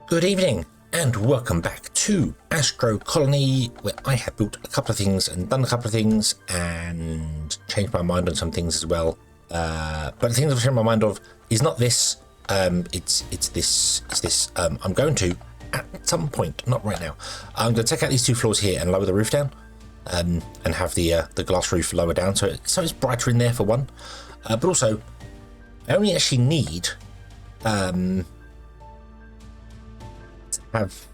Good evening and welcome back to Astro Colony, where I have built a couple of things and done a couple of things and changed my mind on some things as well. But the things I've changed my mind of is not this. It's this. I'm going to at some point, not right now. I'm going to take out these two floors here and lower the roof down, and have the glass roof lower down so it's brighter in there for one. But also, I only actually need have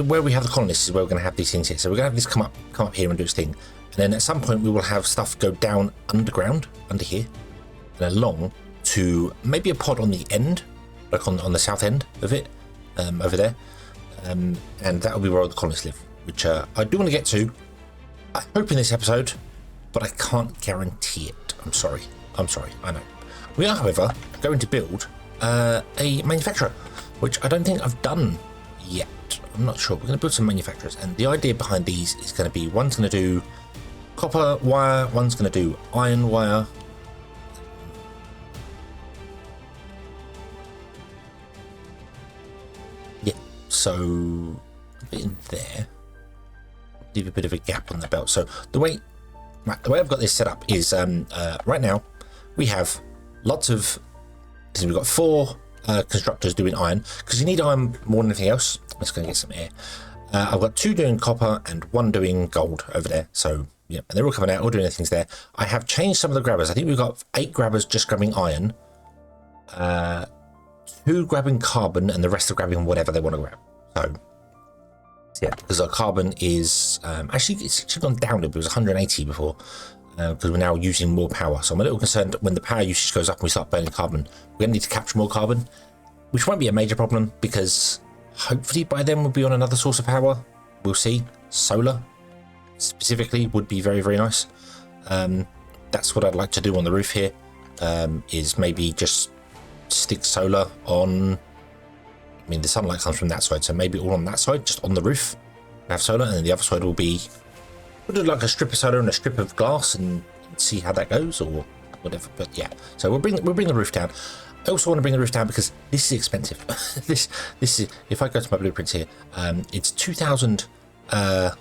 where we have the colonists is where we're going to have these things here. So we're going to have this come up here and do its thing, and then at some point we will have stuff go down underground under here and along to maybe a pod on the end, like on the south end of it, over there, and that will be where all the colonists live, which I do want to get to. I hope in this episode, but I can't guarantee it. I'm sorry, I know. We are, however, going to build a manufacturer, which I don't think I've done yet. I'm not sure. We're going to build some manufacturers, and the idea behind these is going to be one's going to do copper wire, one's going to do iron wire. Yeah, so a bit in there. Leave a bit of a gap on the belt. So the way I've got this set up is right now we have lots of. So we've got 4 constructors doing iron, because you need iron more than anything else. I'm just going to get some air. I've got 2 doing copper and 1 doing gold over there. So yeah, and they're all coming out, all doing their things there. I have changed some of the grabbers. I think we've got 8 grabbers just grabbing iron, 2 grabbing carbon, and the rest are grabbing whatever they want to grab. So yeah, because our carbon is actually it's actually gone down. It was 180 before. Because we're now using more power, so I'm a little concerned when the power usage goes up and we start burning carbon, we're going to need to capture more carbon, which won't be a major problem because hopefully by then we'll be on another source of power. We'll see. Solar specifically would be very, very nice. That's what I'd like to do on the roof here, is maybe just stick solar on. I mean, the sunlight comes from that side, so maybe all on that side, just on the roof, have solar, and then the other side will be. We'll do like a strip of solar and a strip of glass and see how that goes or whatever. But yeah, so we'll bring the roof down. I also want to bring the roof down because this is expensive. this is, if I go to my blueprints here, it's 2,000. I'm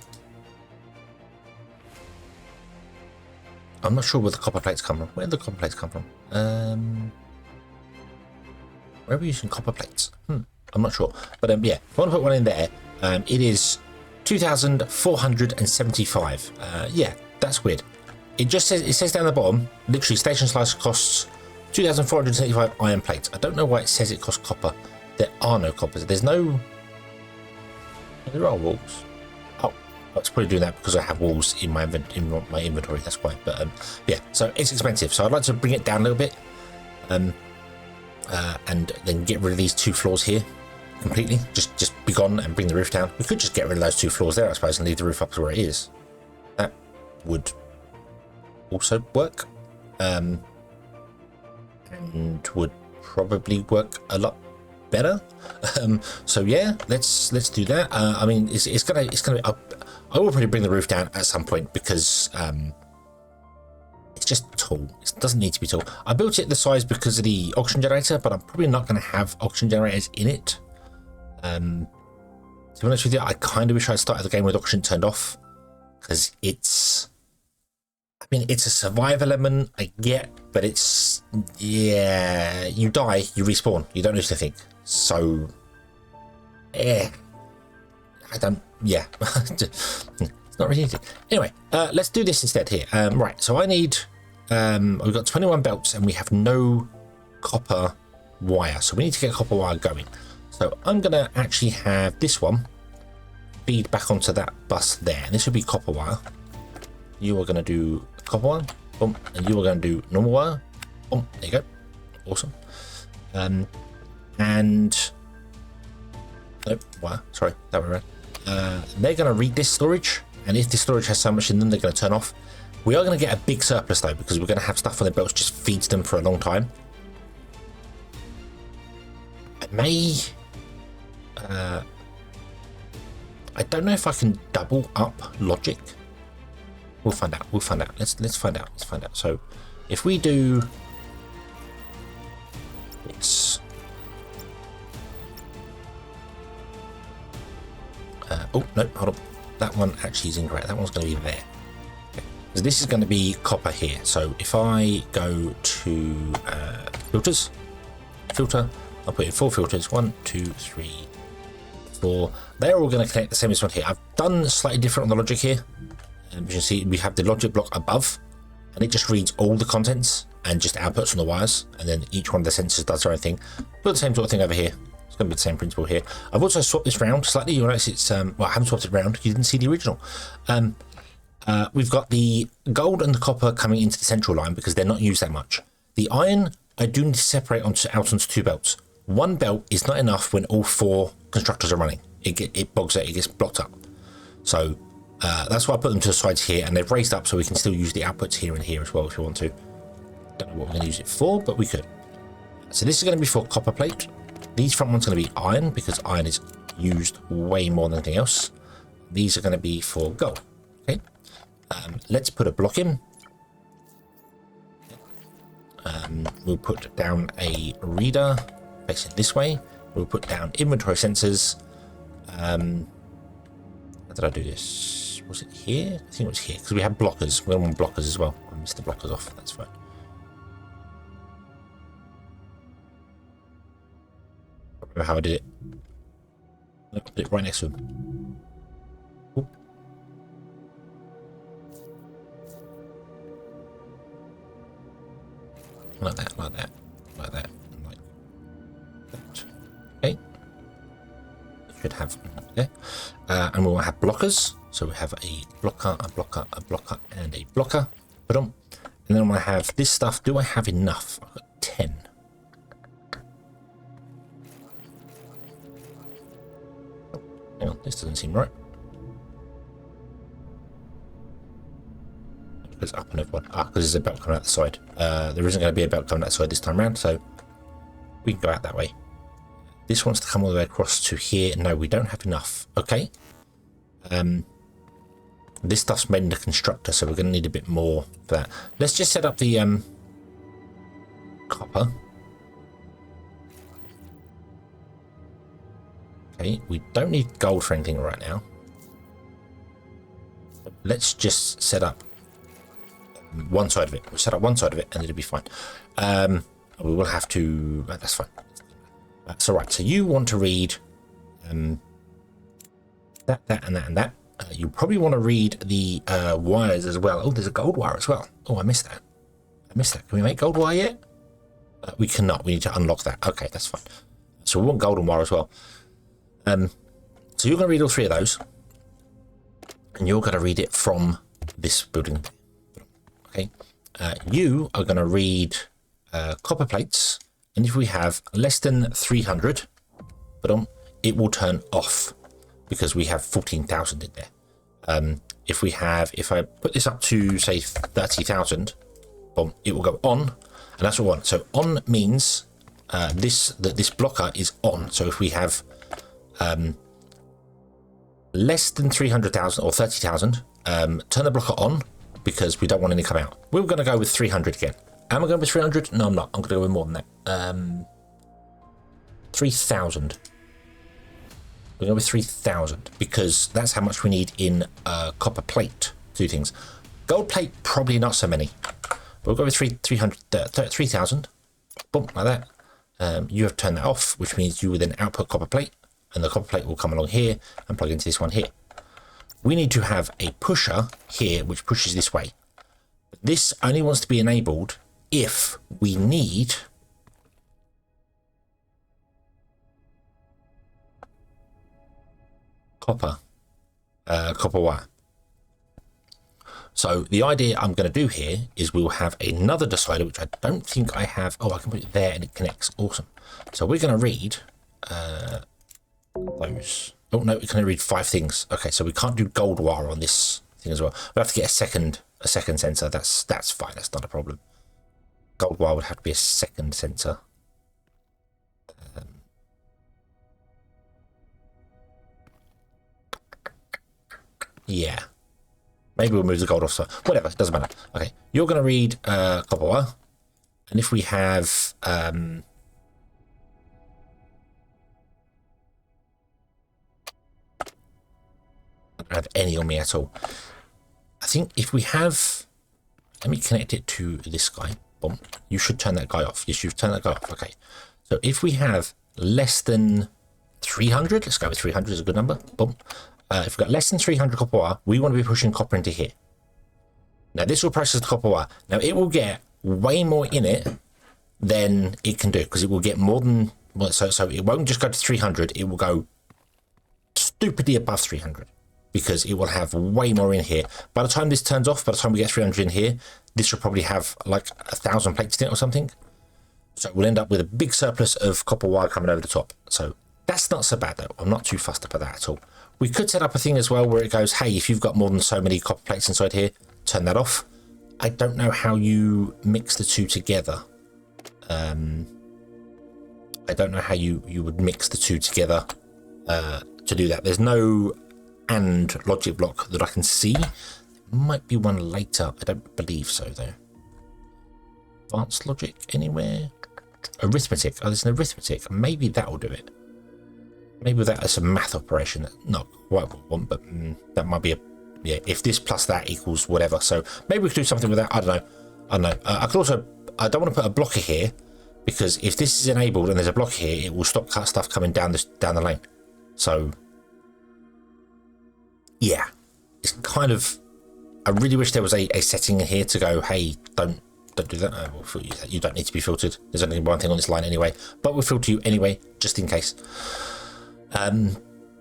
not sure where the copper plates come from. Where do the copper plates come from? Where are we using copper plates? I'm not sure. But yeah, if I want to put one in there, it is 2,475. Yeah, that's weird. It says down the bottom, literally station slice costs 2,475 iron plates. I don't know why it says it costs copper. There are no coppers. There are walls. Oh, I was probably doing that because I have walls in my inventory. That's why. But yeah, so it's expensive. So I'd like to bring it down a little bit, and then get rid of these 2 floors here. Completely, just be gone and bring the roof down. We could just get rid of those 2 floors there, I suppose, and leave the roof up to where it is. That would also work, and would probably work a lot better. So yeah, let's do that. I mean, it's gonna. I will probably bring the roof down at some point because it's just tall. It doesn't need to be tall. I built it the size because of the oxygen generator, but I'm probably not going to have oxygen generators in it. To be honest with you, I kind of wish I started the game with oxygen turned off, because it's a survival element, I get, but it's, yeah, you die, you respawn, you don't lose anything, so it's not really easy. Anyway, let's do this instead here. Right, so I need, we've got 21 belts and we have no copper wire, so we need to get copper wire going. So I'm going to actually have this one feed back onto that bus there. And this will be copper wire. You are going to do copper wire. Boom. And you are going to do normal wire. Boom. There you go. Awesome. Wire. Sorry. That way around. They're going to read this storage. And if this storage has so much in them, they're going to turn off. We are going to get a big surplus though, because we're going to have stuff on the belts just feeds them for a long time. I don't know if I can double up logic. We'll find out. Let's find out. So if we do this, Oh, no, hold on. That one actually is incorrect. That one's going to be there. Okay. So this is going to be copper here. So if I go to filters, filter, I'll put in 4 filters. 1, 2, 3, 4. They're all going to connect the same as one here. I've done slightly different on the logic here. As you can see, we have the logic block above, and it just reads all the contents and just outputs from the wires, and then each one of the sensors does their own thing. Put the same sort of thing over here. It's going to be the same principle here. I've also swapped this round slightly. You'll notice it's well, I haven't swapped it round. You didn't see the original. We've got the gold and the copper coming into the central line because they're not used that much. The iron, I do need to separate out onto 2 belts. One belt is not enough when all 4 constructors are running. It bogs out, it gets blocked up. So that's why I put them to the sides here, and they've raised up so we can still use the outputs here and here as well if you want to. Don't know what we're going to use it for, but we could. So this is going to be for copper plate. These front ones are going to be iron because iron is used way more than anything else. These are going to be for gold. Okay. Let's put a block in. We'll put down a reader facing this way. We'll put down inventory sensors. How did I do this? Was it here? I think it was here because we have blockers. We want blockers as well. I missed the blockers off. That's fine. I don't remember how I did it. I put it right next to him. Ooh. Like that, like that, like that, like that. Okay. Should have okay. And we'll have blockers. So we have a blocker, a blocker, a blocker, and a blocker. Put on. And then I'm going to have this stuff. Do I have enough? I've got 10. Oh, hang on, this doesn't seem right. It's up and over. Because there's a belt coming out the side. There isn't going to be a belt coming out the side this time around, so we can go out that way. This wants to come all the way across to here. No, we don't have enough. Okay. This stuff's made in the constructor, so we're going to need a bit more for that. Let's just set up the copper. Okay, we don't need gold for anything right now. Let's just set up one side of it. We'll set up one side of it and it'll be fine. We will have to... that's fine. So right, so you want to read that, and that, and that. You probably want to read the wires as well. Oh, there's a gold wire as well. Oh, I missed that. I missed that. Can we make gold wire yet? We cannot. We need to unlock that. Okay, that's fine. So we want golden wire as well. So you're going to read all 3 of those. And you're going to read it from this building. Okay. You are going to read copper plates. And if we have less than 300, it will turn off because we have 14,000 in there. If I put this up to say 30,000, it will go on, and that's what we want. So on means this blocker is on. So if we have less than 300,000 or 30,000, turn the blocker on because we don't want any come out. We're going to go with 300 again. Am I going with 300? No, I'm not. I'm going to go with more than that. 3,000. We're going with 3,000 because that's how much we need in copper plate to do things. Gold plate, probably not so many. But we'll go with 3,000. Boom, like that. You have turned that off, which means you will then output copper plate, and the copper plate will come along here and plug into this one here. We need to have a pusher here, which pushes this way. This only wants to be enabled if we need copper wire. So the idea I'm going to do here is we'll have another decider, which I don't think I have. Oh, I can put it there and it connects. Awesome. So we're going to read those. Oh no, we can only read 5 things. Okay, so we can't do gold wire on this thing as well. We'll have to get a second sensor. That's fine. That's not a problem. Gold wire would have to be a second sensor. Yeah. Maybe we'll move the gold off. So whatever, it doesn't matter. Okay, you're going to read copper wire. And if we have... have any on me at all. I think if we have, let me connect it to this guy. Boom. You should turn that guy off. Yes, you've turned that guy off. Okay. So if we have less than 300, let's go with 300 is a good number. Boom. If we've got less than 300 copper wire, we want to be pushing copper into here. Now this will process the copper wire. Now it will get way more in it than it can do, because it will get more than, well, so it won't just go to 300, it will go stupidly above 300, because it will have way more in here. By the time this turns off, by the time we get 300 in here, this will probably have like 1,000 plates in it or something. So we'll end up with a big surplus of copper wire coming over the top. So that's not so bad though. I'm not too fussed about that at all. We could set up a thing as well where it goes, hey, if you've got more than so many copper plates inside here, turn that off. I don't know how you mix the two together. I don't know how you would mix the two together to do that. There's no AND logic block that I can see. There might be one later. I don't believe so though. Advanced logic anywhere? Arithmetic. Oh, there's an arithmetic. Maybe that will do it. Maybe that is a math operation. That's not quite what I want, but that might be a, yeah, if this plus that equals whatever. So maybe we could do something with that. I don't know. I could also, I don't want to put a blocker here, because if this is enabled and there's a blocker here, it will stop stuff coming down the lane. So yeah, it's kind of, I really wish there was a setting in here to go, hey, don't do that. We'll you don't need to be filtered. There's only one thing on this line anyway, but we'll filter you anyway, just in case.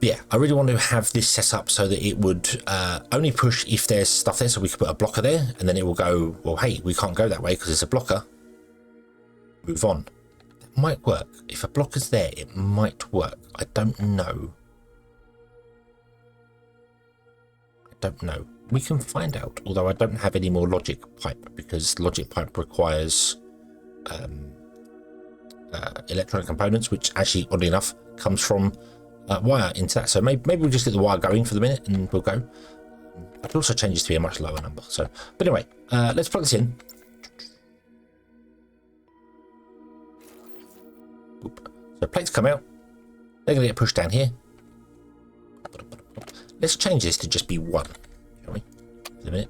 Yeah, I really want to have this set up so that it would only push if there's stuff there, so we could put a blocker there, and then it will go, well, hey, we can't go that way because there's a blocker. Move on. That might work. If a blocker's there, it might work. I don't know. We can find out, although I don't have any more logic pipe, because logic pipe requires electronic components, which actually, oddly enough, comes from wire into that. So maybe we'll just get the wire going for the minute and we'll go. It also changes to be a much lower number. So, but anyway, let's plug this in. Oop. So plates come out. They're going to get pushed down here. Let's change this to just be one, shall we? For the minute.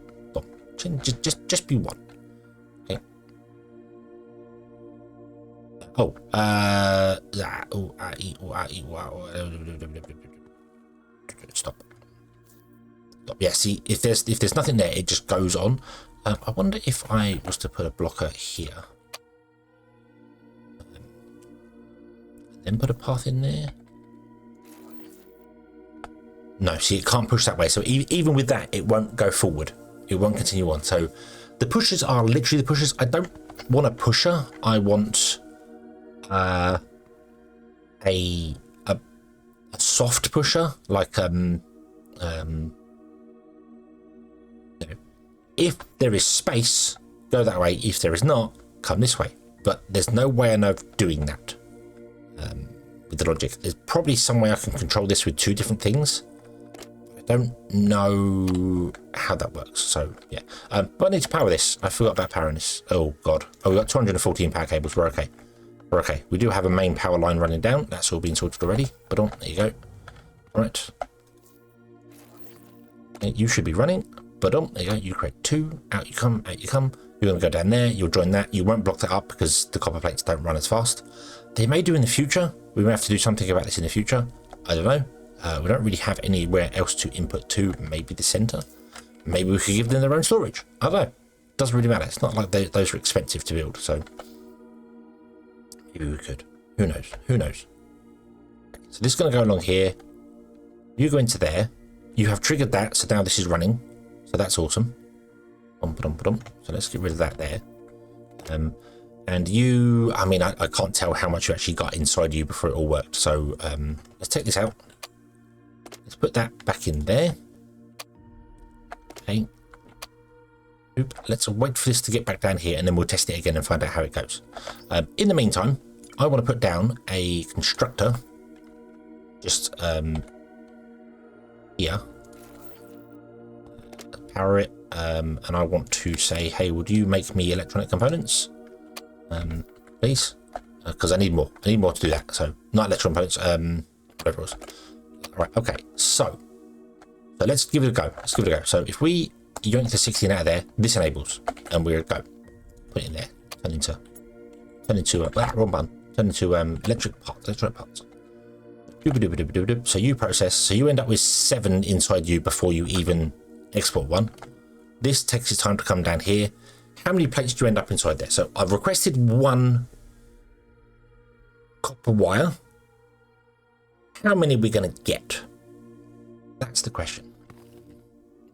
Just be one. Okay. Oh, stop. Yeah, see, if there's nothing there, it just goes on. I wonder if I was to put a blocker here, and then put a path in there. No, see, it can't push that way. So even with that, it won't go forward. It won't continue on. So the pushers are literally the pushers. I don't want a pusher. I want a soft pusher, like if there is space, go that way. If there is not, come this way. But there's no way I know of doing that with the logic. There's probably some way I can control this with two different things. I don't know how that works. So yeah, but I need to power this. I forgot about powering this. Oh god. Oh, we've got 214 power cables. We're okay. We're okay. We do have a main power line running down. That's all been sorted already. But on, there you go. All right. You should be running. But on, there you go. You create two. Out you come. Out you come. You're going to go down there. You'll join that. You won't block that up because the copper plates don't run as fast. They may do in the future. We may have to do something about this in the future. I don't know. We don't really have anywhere else to input to. Maybe the center. Maybe we could give them their own storage. I don't know. Doesn't really matter. It's not like those are expensive to build. So maybe we could. Who knows? Who knows? So this is going to go along here. You go into there. You have triggered that. So now this is running. So that's awesome. So let's get rid of that there. And you, I mean, I can't tell how much you actually got inside you before it all worked. So let's take this out. Let's put that back in there. Okay. Oop. Let's wait for this to get back down here and then we'll test it again and find out how it goes. In the meantime, I want to put down a constructor. Just here. Power it. And I want to say, hey, would you make me electronic components? Please, because I need more. I need more to do that. So not electronic components. Whatever it was. All right. Okay. So So let's give it a go. Let's give it a go. So if we yank the 16 out of there, this enables, and we're go. Put it in there. Turn into wrong button. Turn into electronic parts. So you process. So you end up with 7 inside you before you even export one. This takes its time to come down here. How many plates do you end up inside there? So I've requested 1 copper wire. How many are we going to get? That's the question.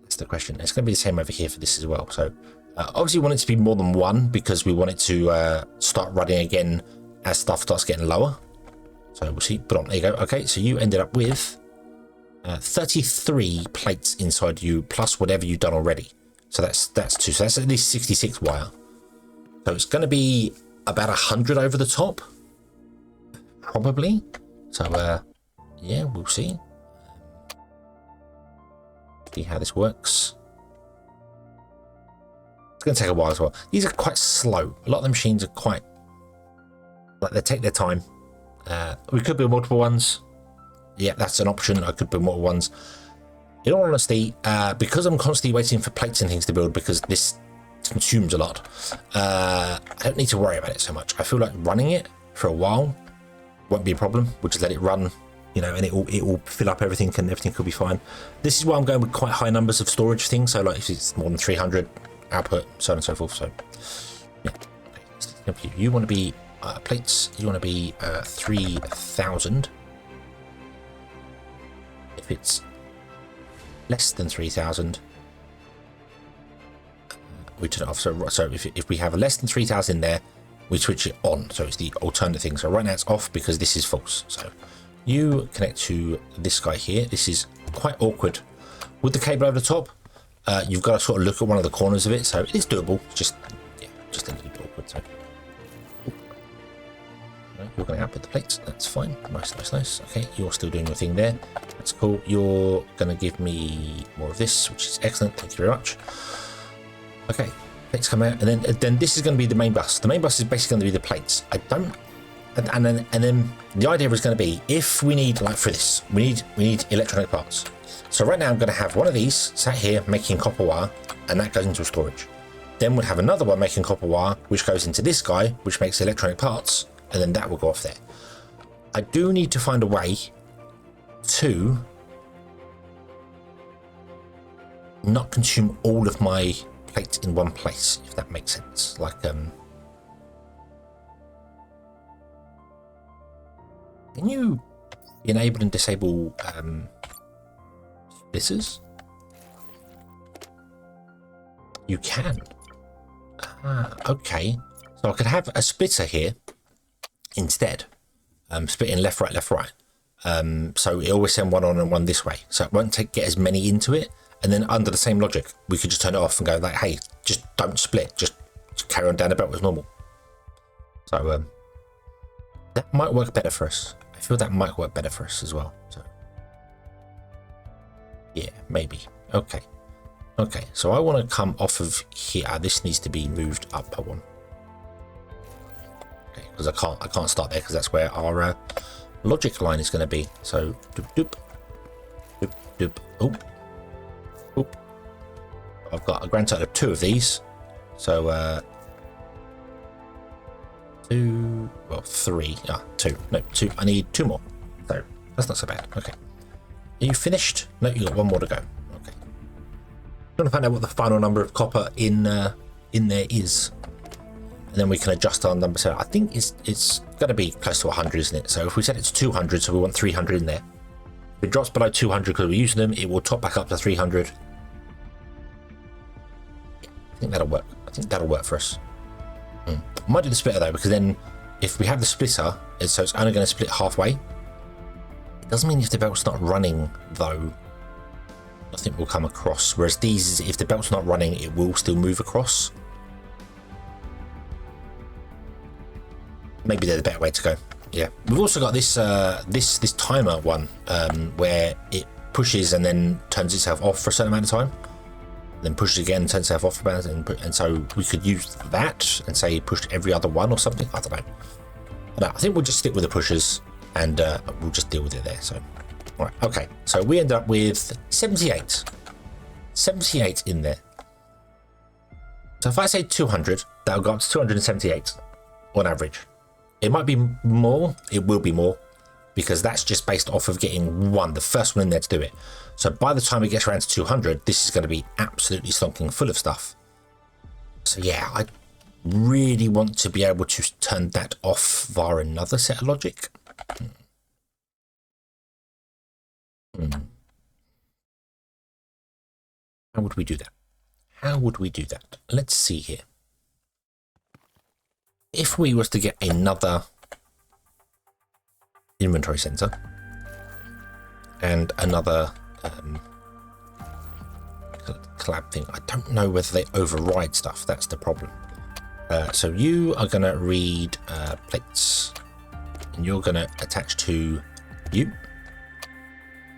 That's the question. It's going to be the same over here for this as well. So obviously we want it to be more than 1 because we want it to start running again as stuff starts getting lower. So we'll see. Put on. There you go. Okay, so you ended up with 33 plates inside you plus whatever you've done already. So that's 2. So that's at least 66 wire. So it's going to be about 100 over the top, probably. So yeah, we'll see. See how this works. It's going to take a while as well. These are quite slow. A lot of the machines are quite like they take their time. We could build multiple ones. Yeah, that's an option. I could build multiple ones. In all honesty, because I'm constantly waiting for plates and things to build, because this consumes a lot, I don't need to worry about it so much. I feel like running it for a while won't be a problem. We'll just let it run, you know, and it will fill up everything, and everything could be fine. This is why I'm going with quite high numbers of storage things. So like if it's more than 300 output, so on and so forth. So yeah, okay. You want to be plates. You want to be 3,000. If it's less than 3,000, we turn it off. So if we have a less than 3,000 in there, we switch it on. So it's the alternate thing. So right now it's off because this is false. So you connect to this guy here. This is quite awkward with the cable over the top. You've got to sort of look at one of the corners of it. So it is doable. Just a little bit awkward. So you're going to output the plates. That's fine. Nice. Okay, you're still doing your thing there. That's cool. You're going to give me more of this, which is excellent. Thank you very much. Okay, plates come out, and then this is going to be the main bus. The main bus is basically going to be the plates. And then the idea is going to be, if we need, like for this, we need electronic parts. So right now I'm going to have one of these sat here making copper wire, and that goes into storage. Then we'll have another one making copper wire, which goes into this guy, which makes electronic parts, and then that will go off there. I do need to find a way to not consume all of my plates in one place, if that makes sense. Like can you enable and disable splitters? You can. Okay, so I could have a splitter here instead, splitting left right. So it always send one on and one this way, so it won't get as many into it. And then under the same logic, we could just turn it off and go like, hey, just don't split, just carry on down the belt as normal. So that might work better for us. I feel that might work better for us as well. So yeah, maybe. Okay, so I want to come off of here. This needs to be moved up one. Okay, because I can't start there because that's where our logic line is going to be. So doop. Oh, I've got a grand total of 2 of these. So 2, well 3, 2. No, 2. I need 2 more. So that's not so bad. Okay, are you finished? No, you got 1 more to go. Okay, I'm trying to find out what the final number of copper in there is, and then we can adjust our number. So I think it's going to be close to 100, isn't it? So if we set it to 200, so we want 300 in there. If it drops below 200 because we're using them, it will top back up to 300. Yeah, I think that'll work. I think that'll work for us. I might do the splitter though, because then if we have the splitter, so it's only going to split halfway. It doesn't mean if the belt's not running though, nothing will come across. Whereas these, if the belt's not running, it will still move across. Maybe they're the better way to go. Yeah, we've also got this this timer one where it pushes and then turns itself off for a certain amount of time, then pushes again and turns itself off for about, and so we could use that and say push every other one or something. I don't know. I think we'll just stick with the pushers and we'll just deal with it there. So Right, okay, so we end up with 78. 78 in there. So if I say 200, that'll go up to 278 on average. It might be more, it will be more, because that's just based off of getting one, the first one in there to do it. So by the time it gets around to 200, this is going to be absolutely stonking full of stuff. So yeah, I really want to be able to turn that off via another set of logic. How would we do that? How would we do that? Let's see here. If we was to get another inventory center and another collab thing, I don't know whether they override stuff. That's the problem. So you are going to read plates, and you're going to attach to you.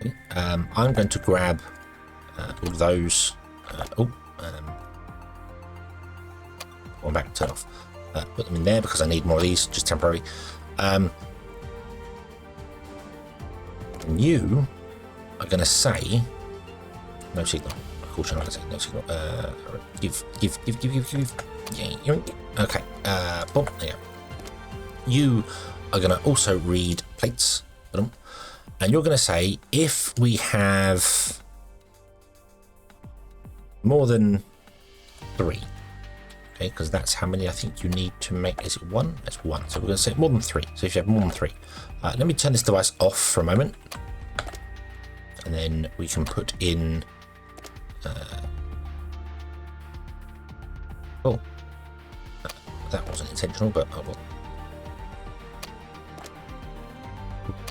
Okay. I'm going to grab all of those. One back, turn off. Put them in there because I need more of these, just temporarily. And you are going to say no signal. Of course, you're not going to say no signal. Give. Yeah. Okay. Boom. There you go. You are going to also read plates. And you're going to say if we have more than 3. Okay, because that's how many I think you need to make. Is it 1? That's 1. So we're going to say more than 3. So if you have more than 3, let me turn this device off for a moment, and then we can put in. Oh, that wasn't intentional, but oh well.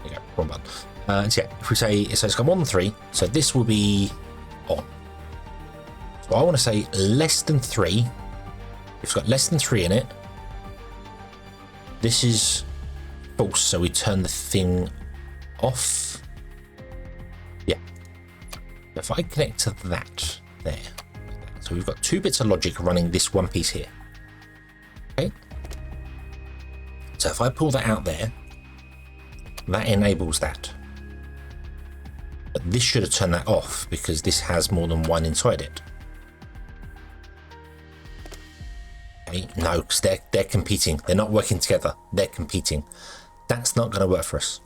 There you go, wrong button. So yeah, if we say so, it's got more than 3. So this will be on. So I want to say less than 3. If it's got less than 3 in it, this is false, so we turn the thing off. Yeah. If I connect to that there, so we've got 2 bits of logic running this one piece here. Okay. So if I pull that out there, that enables that. But this should have turned that off because this has more than 1 inside it. No, because they're competing. They're not working together. They're competing. That's not going to work for us.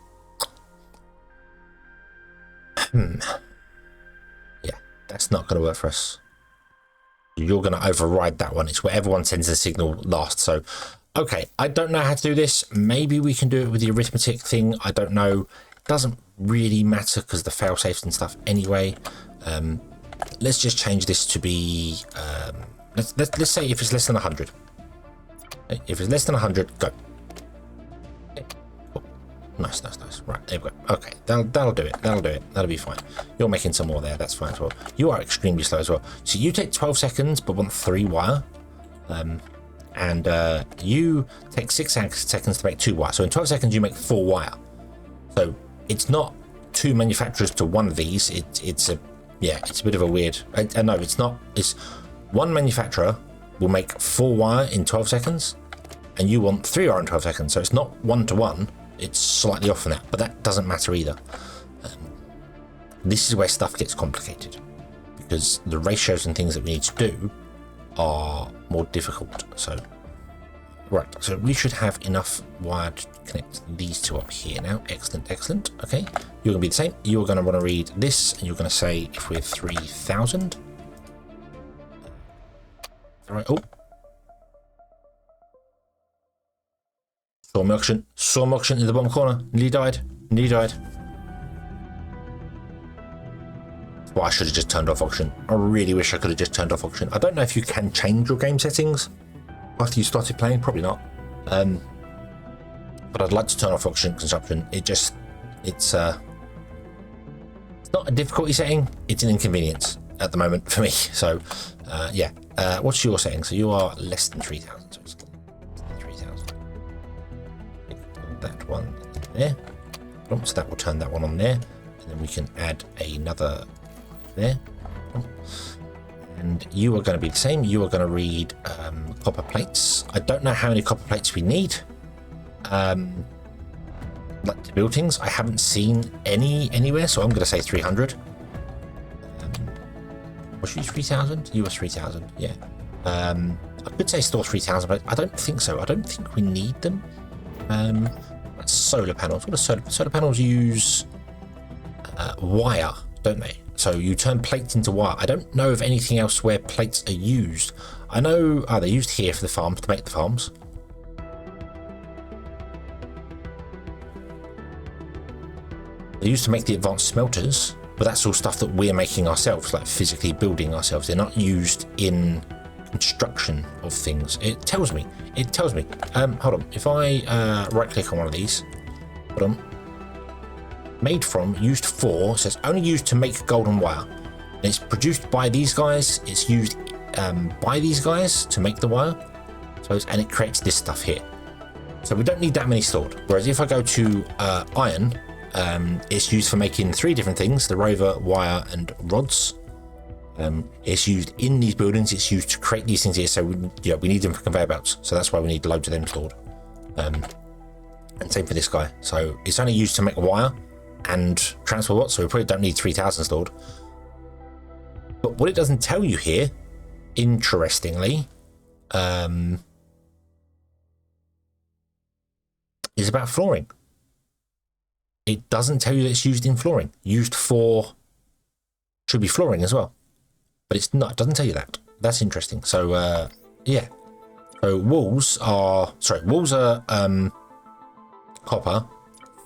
Yeah, that's not going to work for us. You're going to override that one. It's where everyone sends the signal last. So, okay, I don't know how to do this. Maybe we can do it with the arithmetic thing. I don't know. It doesn't really matter because the fail-safes and stuff anyway. Let's just change this to be... Let's say if it's less than 100. If it's less than 100, go. Okay. Cool. Nice. Right, there we go. Okay, that'll do it. That'll be fine. You're making some more there. That's fine as well. You are extremely slow as well. So you take 12 seconds, but want 3 wire. And you take 6 seconds to make 2 wire. So in 12 seconds, you make 4 wire. So it's not 2 manufacturers to 1 of these. It's a bit of a weird. No, it's not. It's 1 manufacturer will make 4 wire in 12 seconds, and you want 3 wire in 12 seconds. So it's not 1 to 1. It's slightly off from that, but that doesn't matter either. This is where stuff gets complicated because the ratios and things that we need to do are more difficult. So, right. So we should have enough wire to connect these 2 up here now. Excellent. Okay. You're going to be the same. You're going to want to read this, and you're going to say if we're 3000. All right. Oh. Storm auction in the bottom corner. Nearly died. Well, I should have just turned off auction. I really wish I could have just turned off auction. I don't know if you can change your game settings after you started playing. Probably not. But I'd like to turn off auction consumption. It's not a difficulty setting. It's an inconvenience at the moment for me. So, yeah. What's your setting? So you are less than 3000. So it's less than 3000. That one there. So that will turn that one on there. And then we can add another there. And you are going to be the same. You are going to read copper plates. I don't know how many copper plates we need. like to build things. I haven't seen anywhere, so I'm going to say 300. Was you 3,000? You were 3,000, yeah. I could say store 3,000, but I don't think so. I don't think we need them. Solar panels. What do solar panels use? Wire, don't they? So you turn plates into wire. I don't know of anything else where plates are used. I know they're used here for the farms, to make the farms. They're used to make the advanced smelters, but that's all stuff that we're making ourselves, like physically building ourselves. They're not used in construction of things. It tells me. Hold on. If I right click on one of these, hold on. Made from, used for, says only used to make golden wire. And it's produced by these guys. It's used by these guys to make the wire. So and it creates this stuff here. So we don't need that many stored. Whereas if I go to iron, it's used for making 3 different things: the rover, wire, and rods. It's used in these buildings. It's used to create these things here. So we need them for conveyor belts. So that's why we need loads of them stored. And same for this guy. So it's only used to make wire and transport, so we probably don't need 3,000 stored. But what it doesn't tell you here, interestingly, is about flooring. It doesn't tell you that it's used in flooring. Used for should be flooring as well, but it's not. It doesn't tell you that. That's interesting. So yeah. So walls are copper.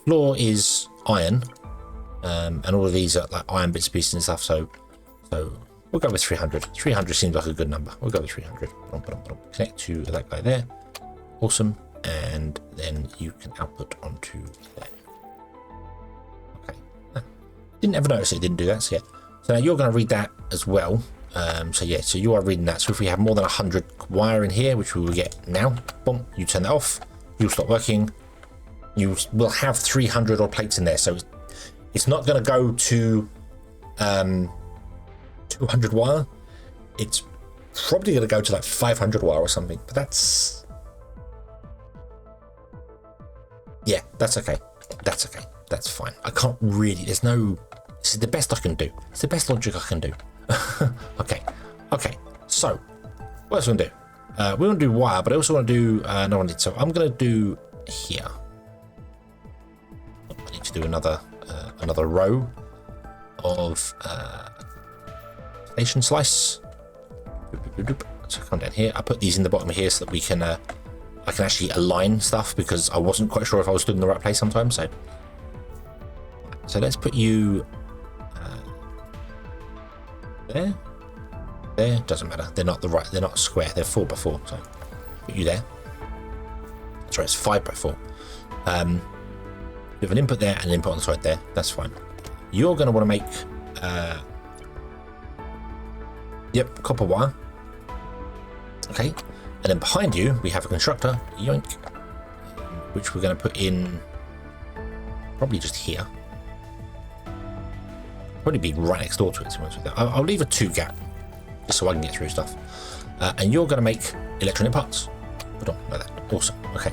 Floor is iron, and all of these are like iron bits, pieces and stuff. So we'll go with 300. 300 seems like a good number. We'll go with 300. Connect to that guy there. Awesome. And then you can output onto there. Okay. Didn't ever notice it didn't do that. So yeah. So now you're going to read that as well. So yeah. So you are reading that. So if we have more than 100 wire in here, which we will get now, boom, you turn that off. You'll stop working. You will have 300 odd plates in there, so it's not going to go to 200 wire. It's probably going to go to like 500 wire or something, but that's okay. That's fine. I can't really, this is the best I can do. It's the best logic I can do. Okay, so what else we want to do? We want to do wire, but I also want to do another one. So I'm going to do here. I need to do another row of station slice. So come down here. I put these in the bottom here so that we can I can actually align stuff, because I wasn't quite sure if I was stood in the right place sometimes. So let's put you there. There doesn't matter. They're not they're not square. They're 4x4. So put you there. Sorry, it's 5x4. We have an input there and an input on the side there. That's fine. You're going to want to make copper wire. Okay, and then behind you we have a constructor, yoink, which we're going to put in probably just here. Probably be right next door to it. I'll leave a 2 gap just so I can get through stuff. And you're going to make electronic parts. Put on like that. Awesome. Okay.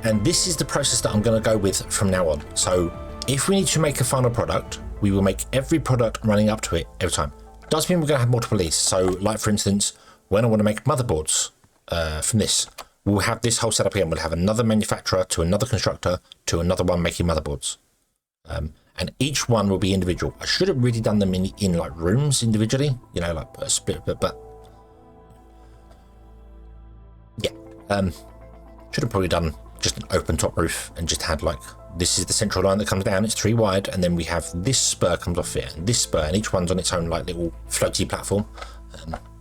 And this is the process that I'm going to go with from now on. So if we need to make a final product, we will make every product running up to it every time. Does mean we're going to have multiple of these. So like for instance, when I want to make motherboards from this, we'll have this whole setup here, and we'll have another manufacturer to another constructor to another one making motherboards. And each one will be individual. I should have really done them in like rooms individually, you know, like a split, but yeah, should have probably done just an open top roof and just had like, this is the central line that comes down, it's 3 wide, and then we have this spur comes off here and this spur, and each one's on its own like little floaty platform.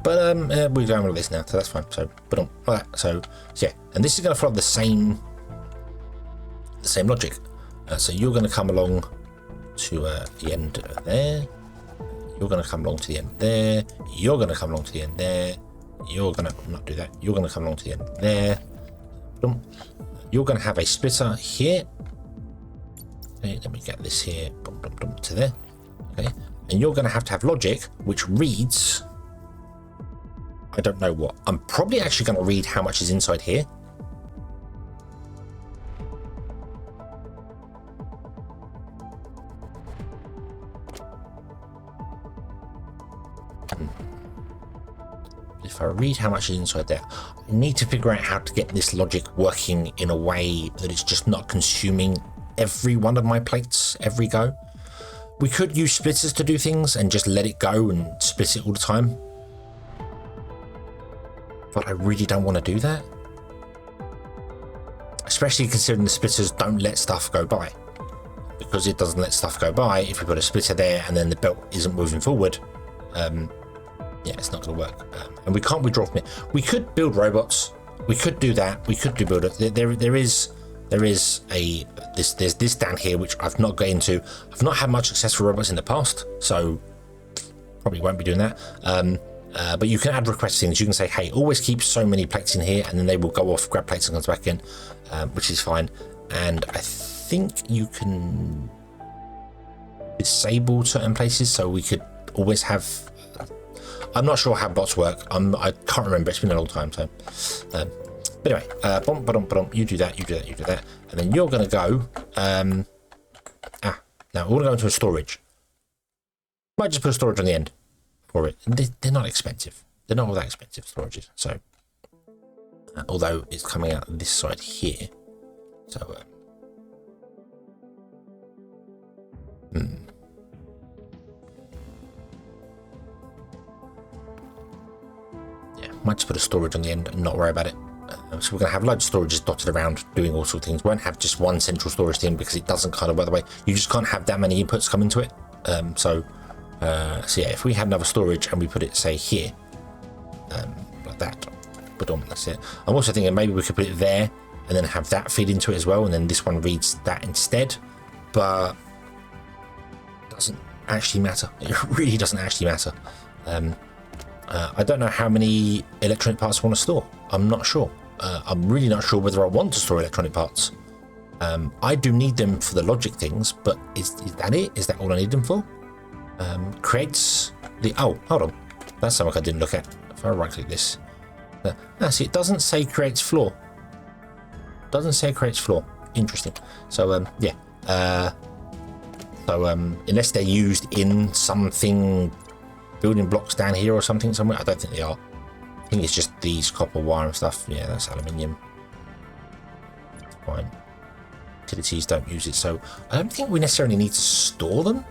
But we're going with this now, so that's fine. So but on like that. So yeah, and this is going to follow the same logic. So you're going to come along to the end there. You're going to come along to the end there. You're going to come along to the end there. You're going to not do that. You're going to come along to the end there. You're going to have a splitter here. Okay, let me get this here to there. Okay, and you're going to have logic which reads, I don't know what. I'm probably actually going to read how much is inside here. If I read how much is inside there, I need to figure out how to get this logic working in a way that it's just not consuming every one of my plates every go. We could use splitters to do things and just let it go and split it all the time. But I really don't want to do that. Especially considering the splitters don't let stuff go by. Because it doesn't let stuff go by, if we put a splitter there and then the belt isn't moving forward, yeah, it's not going to work. And we can't withdraw from it. We could build robots. We could do that. We could do build it. There's this down here which I've not got into. I've not had much success for robots in the past, so probably won't be doing that. But you can add request things. You can say, hey, always keep so many plates in here, and then they will go off, grab plates and comes back in, which is fine. And I think you can disable certain places, so we could always have. I'm not sure how bots work. I can't remember. It's been a long time. So, but anyway, you do that, you do that, you do that, and then you're going to go. Now we're going to go into a storage. Might just put a storage on the end for it. They're not expensive. They're not all that expensive storages. So, although it's coming out this side here, so. Yeah, might just put a storage on the end and not worry about it. So we're going to have loads of storages dotted around doing all sorts of things. We won't have just one central storage thing because it doesn't kind of work the way. You just can't have that many inputs come into it. So yeah, if we had another storage and we put it, say, here, like that, but that's it. I'm also thinking maybe we could put it there and then have that feed into it as well, and then this one reads that instead. But it doesn't actually matter. It really doesn't actually matter. I don't know how many electronic parts I want to store. I'm not sure. I'm really not sure whether I want to store electronic parts. I do need them for the logic things, but is that it? Is that all I need them for? Creates the... Oh, hold on. That's something I didn't look at. If I right-click this. See, it doesn't say creates floor. Doesn't say creates floor. Interesting. So, yeah. Unless they're used in something... building blocks down here or something somewhere. I don't think they are. I think it's just these copper wire and stuff. Yeah, that's aluminium. Fine. Utilities don't use it, so I don't think we necessarily need to store them.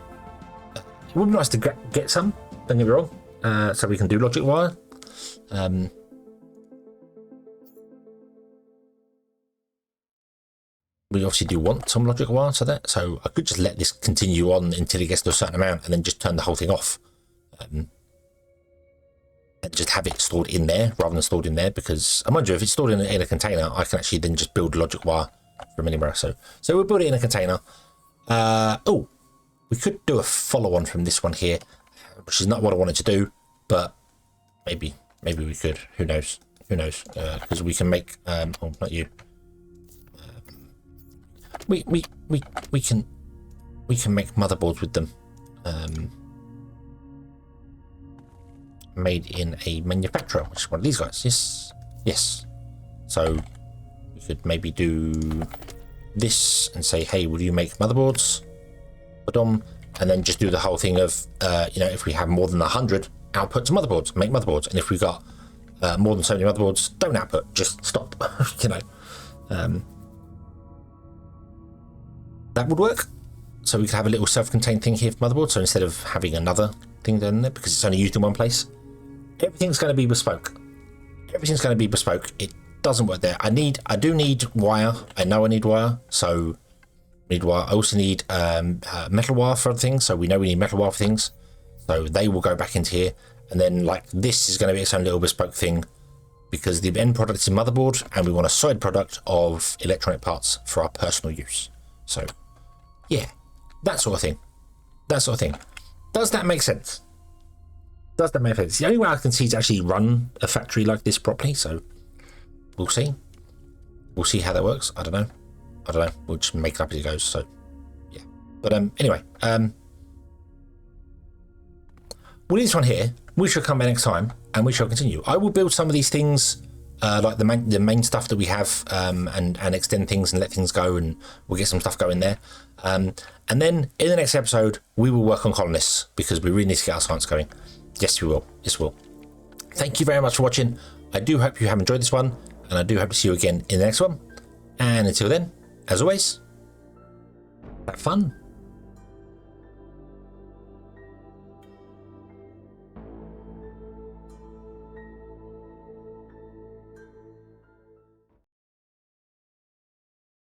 It would be nice to get some, don't get me wrong, so we can do logic wire. We obviously do want some logic wire, so I could just let this continue on until it gets to a certain amount and then just turn the whole thing off. And just have it stored in there rather than stored in there, because I'm wondering if it's stored in a container, I can actually then just build logic wire from anywhere. So we'll build it in a container. Oh, we could do a follow-on from this one here, which is not what I wanted to do, but maybe we could. Who knows? Because we can make oh, not you. We can make motherboards with them. Made in a manufacturer, which is one of these guys. Yes. So we could maybe do this and say, hey, will you make motherboards? And then just do the whole thing of, if we have more than 100 output to motherboards, make motherboards. And if we've got more than so many motherboards, don't output, just stop. That would work. So we could have a little self-contained thing here for motherboards. So instead of having another thing down there, because it's only used in one place, everything's going to be bespoke. It doesn't work there. I do need wire. I know I need wire. So I need wire. I also need metal wire for other things. So we know we need metal wire for things. So they will go back into here. And then like this is going to be its own little bespoke thing, because the end product is a motherboard and we want a side product of electronic parts for our personal use. So yeah, that sort of thing. Does that make sense? The only way I can see is actually run a factory like this properly, so we'll see. We'll see how that works. I don't know. We'll just make it up as it goes, so yeah. But anyway, we'll leave this one here. We shall come back next time and we shall continue. I will build some of these things, like the main stuff that we have, and extend things and let things go, and we'll get some stuff going there. And then in the next episode, we will work on colonists, because we really need to get our science going. Yes, we will. Yes, we will. Thank you very much for watching. I do hope you have enjoyed this one, and I do hope to see you again in the next one. And until then, as always, have fun.